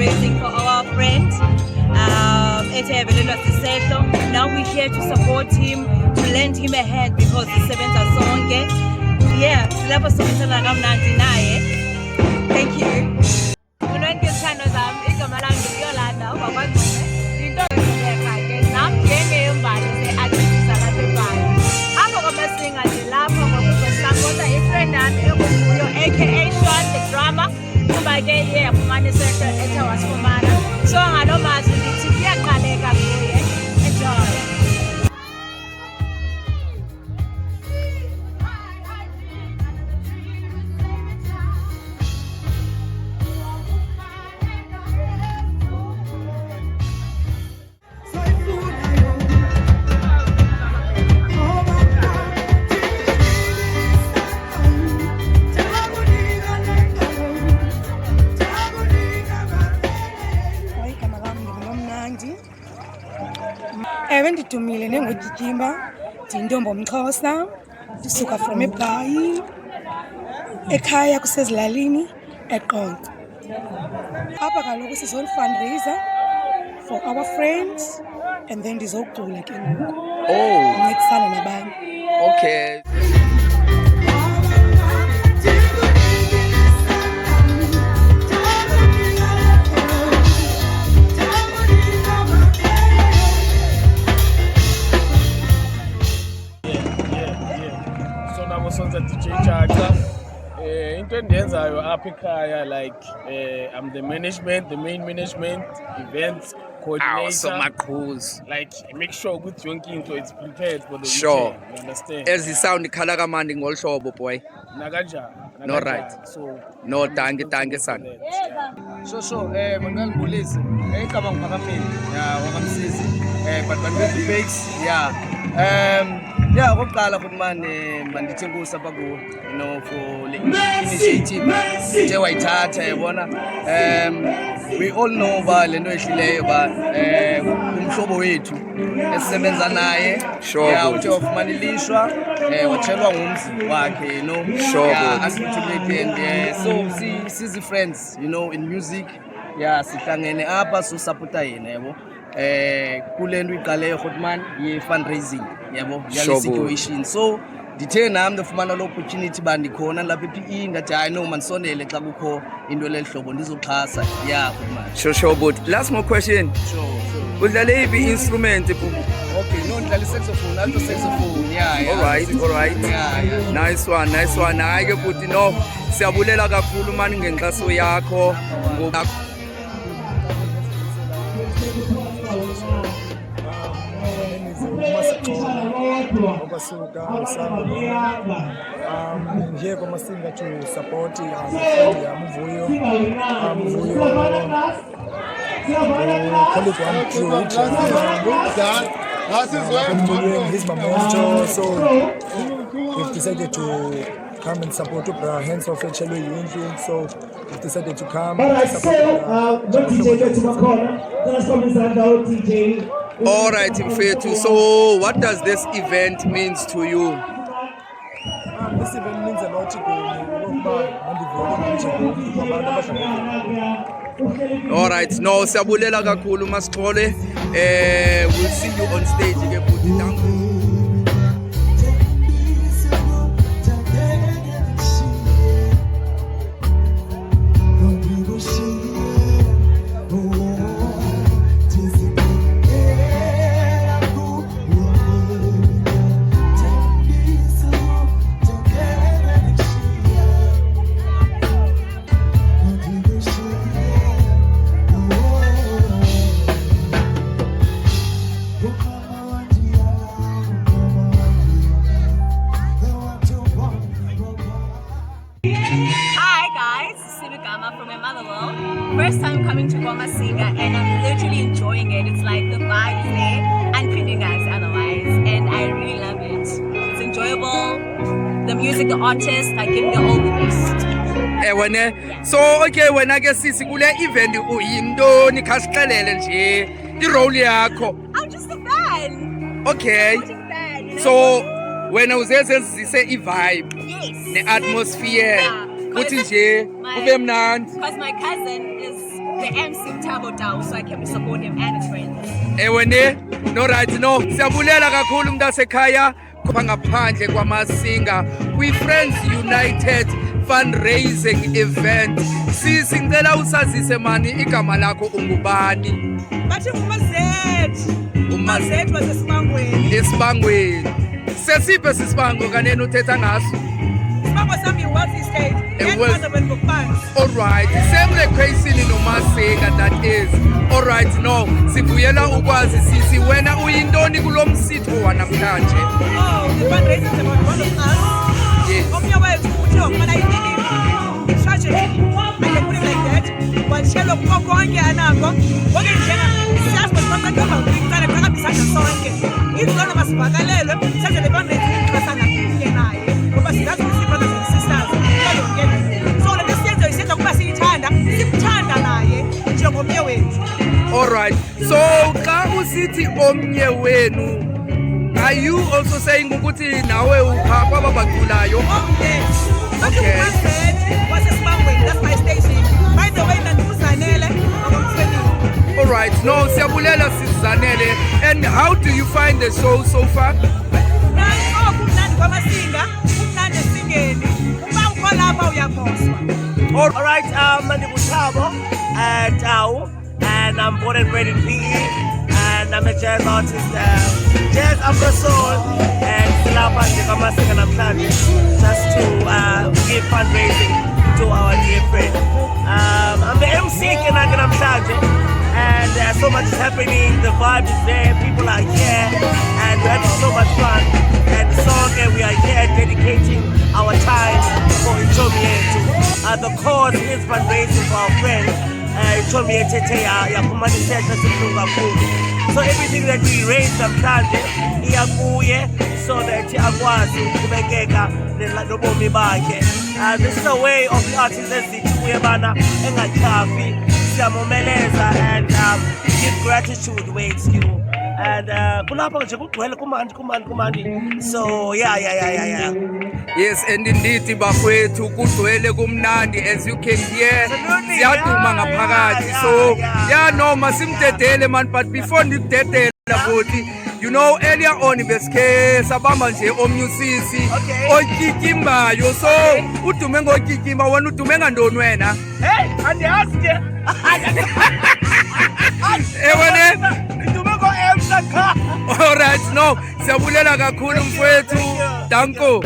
fundraising for our friend. Now we're here to support him, to lend him a hand because the seventh are song. Yeah, thank you. AKA Sean the drama kuba ke ye yafumana isekho etawasifumana so ngalo mazwi ndithi kuyaqaleka kuye enjoy. Ewe ndidumile nengoDikimba, ndiyintombi omXhosa, ndisuka from eBhayi, ekhaya kusezilalini, eQonce. Apha kaloku sizolu-fundraiser for our friends and then ndizocula ke ngoku. Uncedisana nabanye. Okay. DJ Chacha. Into endiyenzayo apha ekhaya like I'm the main management, events coordinator. Like make sure ukuthi yonke into it's prepared for the weekend. You understand? As the sound ikhala kamandi ngolu hlobo boy. Nakanjani? No right. So no danke son. So mangalibulisi. Igama ngiphakamile. Yeah, wakamsisi. But the bakes, yeah. Yeah, okokuqala futhi mandithi inkosi apha kuwo, you know, for the initiative nje wayithatha yabona. We all know ba lento ehlileyo ba umhlobo wethu esisebenza naye uthe wafumana ilishwa watshelwa ngumzi wakhe, you know. Unfortunately, so sizi friends, you know, in music. Yeah, sihlangene apha so supporta yena yabo. Kule nto iqaleyo Hotman ye fundraising yabo yale situation, so ndithe nami ndifumana lo opportunity bandikhona lapha ePE ngathi hayi no mandisondele xa kukho into lelihlobo ndizoxhasa. Yeah Hotman. Sure but last more question. Sure. Udlale iphi instrument bu? Okay, no ndlala saxophone, alto saxophone. Yeah. All right. Yeah. Nice one. Hayi ke futhi no siyabulela kakhulu mani ngenxaso yakho ngoba I'm here for Masinga to support Muvuyo, his memento, so we've decided to come and support hands off Chelo Yuntu, so we've decided to come and support All right, Mfethu. So, what does this event means to you? This event means a lot to me. All right, no, siyabulela kakhulu Masixole. We'll see you on stage ke futhi. Thank you. From my mother world. First time coming to Masinga and I'm literally enjoying it. It's like the vibe is there and feeling us otherwise, and I really love it. It's enjoyable. The music, the artists, I give them all the best. So okay, wena ke sisi kule event uyintoni khasixelele nje irole yakho? I'm just a fan. Okay. Fan, you know? So wena uzezenzise i-vibe. Yes. The atmosphere. Yeah. ukuthi nje kube mnandi. Because my cousin is the MC Tabo Tao, so I came to support him and his friends. Ewe ne, no right no. Siyabulela kakhulu mntasekhaya kuba ngaphandle kwamasinga kwi-Friends United fundraising event. Sisi ngicela usazise mani igama lakho ungubani? Bathi uMazethu wasesibangweni. Esibangweni. Sesiphe sisibango kanene uthetha ngaso? Isibango sami Wealthy State. Alright, same location noMasinga that is. Alright, no. Sivuyela ukwazi sisi wena uyintoni kulomsitho wanamhlanje? Oh, the fundraising is about one of us. Yes. Omnye wethu kuthiwa kumana yini? Tragedy. I can put it like that. Walishelo konke anako. Wonke njena siyazi ukuthi baqaqamba ukuqala qaqambisana sonke. Izona masivakalelwe senze le fundraising xasana kunye naye. Ngoba siyazi ukuthi brothers and sisters. So le siyenzo isenza kuba siyithanda, simthanda naye njengomnye wethu. Alright, so xa usithi omnye wenu, are you also saying ukuthi nawe upha kwaba baculayo? Oh yes. Okay. That's my station. By the way, Nanduzanele, I'm Alright, no, siyabulela sizanele. And how do you find the show so far? Alright, I'm Mandibutabo and I'm born and bred in PE, and I'm a jazz artist, jazz Afro soul, and just to give fundraising to our dear friend. I'm the MC Kenagan Amshaje, and so much is happening, the vibe is there, people are here, and we're having so much fun. And the song, and we are here dedicating our time for Ichomi. The cause is fundraising for our friend Ichomi Tete Yakumaniseta Sipunga Food. So everything that we raise namhlanje iyakuye so that akwazi ukubekeka nobomi bakhe. This is a way of the artists ezithi bana engachafi siyamomeleza and give gratitude waits you. And kulapha nje kugcwele kumandi. So yeah. Yes, and indeed bafowethu kugcwele kumnandi, as you can hear. Siyaduma ngaphakathi. So yeah, no masimdedele man, but before ndidedela futhi, you know, earlier on beske sabamba nje omnyusisi otyikimbayo. So udume ngotyikimba, wena udume ngandoni wena? Hey, andiyazi ke. Ewene? Ngidume ngo-Emsaka. Alright, no, siyabulela kakhulu mfowethu. Danko.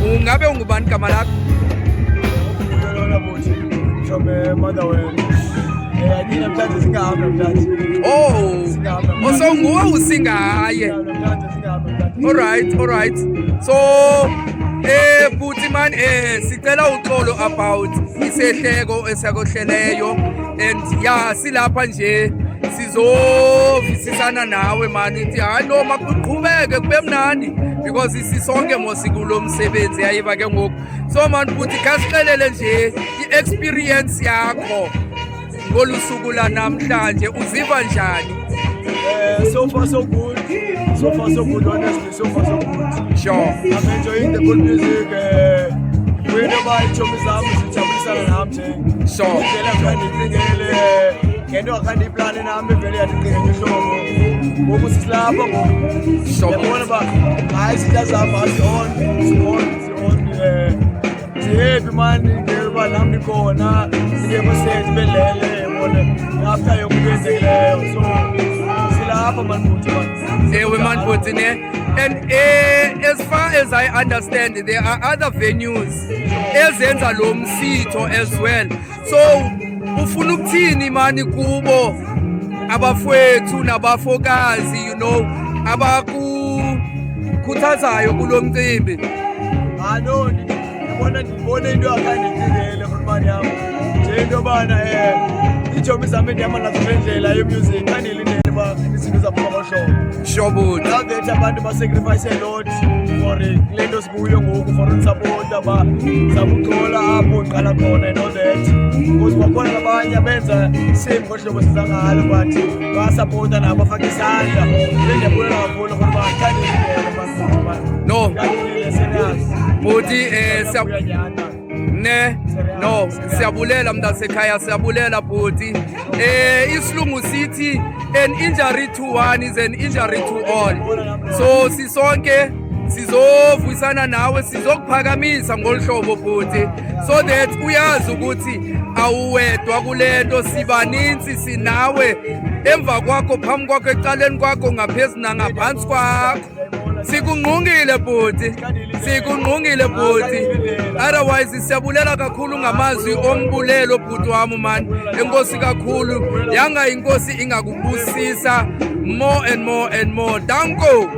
Ungabe ungubani igama lakho? From Motherwell. Namhlanje singahamba namhlanje. Oh, so nguwe usingaye. Alright. So buti man sicela uxolo about isehleko esiyakohleleyo, and yeah silapha nje sizovisisana nawe man, ithi hayi noma kuqhubeke kube mnandi because sisonke mosikulo msebenzi yayiba ke ngoku. So man buti kasixelele nje i-experience yakho ngolusuku la namhlanje, uziva njani? So far so good. Honestly, so far so good. Sure. I'm enjoying the good music. Whenever Ichomi zami zijabulisana nami nje. Sure. Ngicela ngandicingele ngento akandiplane nami vele yandicingela ihlobo. Ngoku sisilapha ngoku. Sure. Yabona ba hayi siyazama on. Happy man, ngeba nami khona. Ngeke msebenzi belele yabona. After yokwenzekileyo. So silapha man futhi man. Ewe man futhi ne. And as far as I understand, there are other venues ezenza lo msitho as well. So ufuna ukuthini mani kubo abafowethu nabafokazi, you know, abakukhuthazayo kulo mcimbi? No, ngibona into akandicingele mfumane yami. Nje into bana Ichomi zami ndihamba nazo ngendlela yemusic kandilindele uba izinto zaphuma kosholo. Sure. Now that abantu basacrifice a lot for sorry kule nto sikuyo ngoku for unisapota ba sakuxola apho uqala khona and all that because kwakhona nabanye abenza same ngohlobo siza ngalo but basapota nabo bafake isandla ndiyabulela kakhulu ngoba bathandile No. serious Bhuti no siyabulela mntasekhaya siyabulela bhuti isilungu sithi an injury to one is an injury to all so sisonke sizovuyisana nawe sizokuphakamisa ngolhlobo bhuti so that uyazi ukuthi awuwedwa kulento sibaninzi sinawe emva kwakho phambi kwakho ecaleni kwakho ngaphezulu nangaphansi kwakho sikunqungile bhuti otherwise siyabulela kakhulu ngamazwi ombulelo bhuti wami man enkosi kakhulu yanga inkosi ingakubusisa more and more and more danko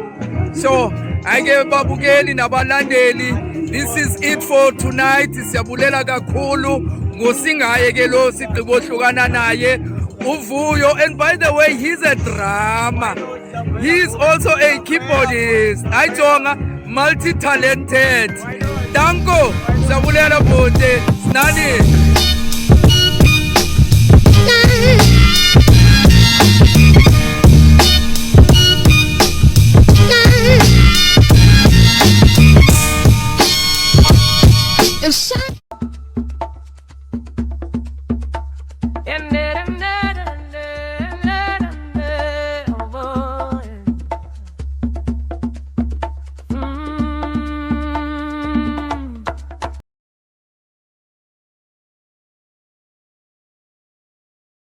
so ake babukeli nabalandeli this is it for tonight siyabulela kakhulu ngosingaye ke lo sigqibohlukana naye uvuyo and by the way he's a drummer. He's also a keyboardist. Ayijonga multi-talented. Danko, siyabulela bhuti. Sinani? If